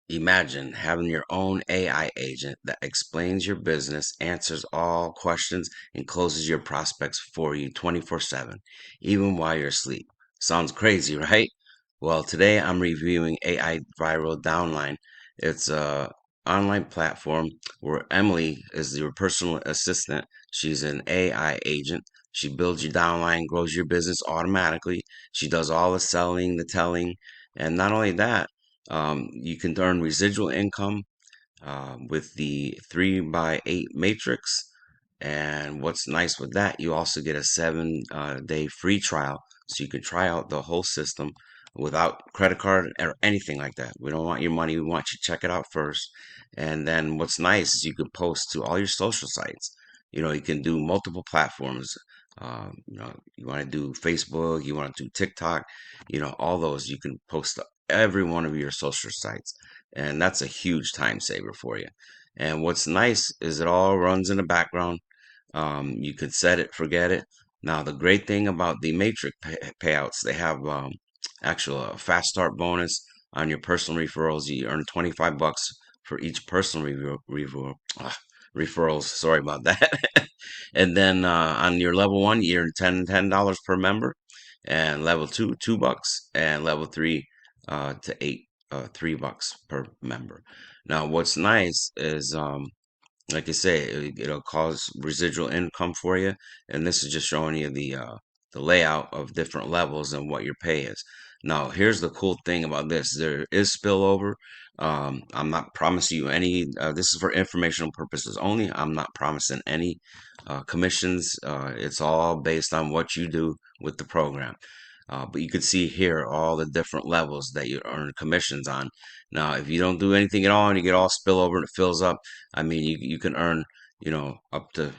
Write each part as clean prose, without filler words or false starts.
Imagine having your own AI agent that explains your business, answers all questions, and closes your prospects for you 24/7, even while you're asleep. Sounds crazy, right? Well, today I'm reviewing AI Viral Downline. It's a online platform where Emily is your personal assistant. She's an AI agent. She builds your downline, grows your business automatically. She does all the selling, the telling, and not only that, you can earn residual income with the 3x8 matrix. And what's nice with that, you also get a 7 day free trial. So you can try out the whole system without credit card or anything like that. We don't want your money. We want you to check it out first. And then what's nice is you can post to all your social sites. You can do multiple platforms. You want to do Facebook, you want to do TikTok, all those you can post to every one of your social sites. And that's a huge time saver for you. And what's nice is it all runs in the background. You could set it, forget it. Now, the great thing about the matrix payouts, they have actual fast start bonus on your personal referrals. You earn 25 bucks for each personal referrals. Sorry about that. And then on your level one, you earn $10 per member, and level two, $2, and level three to eight, $3 per member. Now, what's nice is like I say, it'll cause residual income for you, and this is just showing you the layout of different levels and what your pay is. Now, here's the cool thing about this: there is spillover. I'm not promising you any. This is for informational purposes only. I'm not promising any commissions. It's all based on what you do with the program. But you can see here all the different levels that you earn commissions on. Now, if you don't do anything at all and you get all spillover and it fills up, I mean, you can earn, up to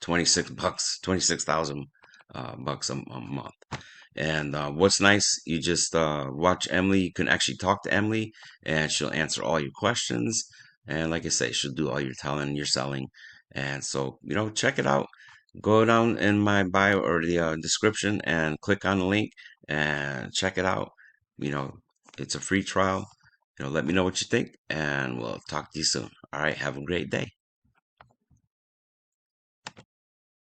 26 bucks, 26,000 bucks a month. And what's nice, you just watch Emily. You can actually talk to Emily, and she'll answer all your questions. And like I say, she'll do all your telling, your selling. And so, check it out. Go down in my bio or the description and click on the link and check it out. You know, it's a free trial. Let me know what you think, and we'll talk to you soon. All right, have a great day.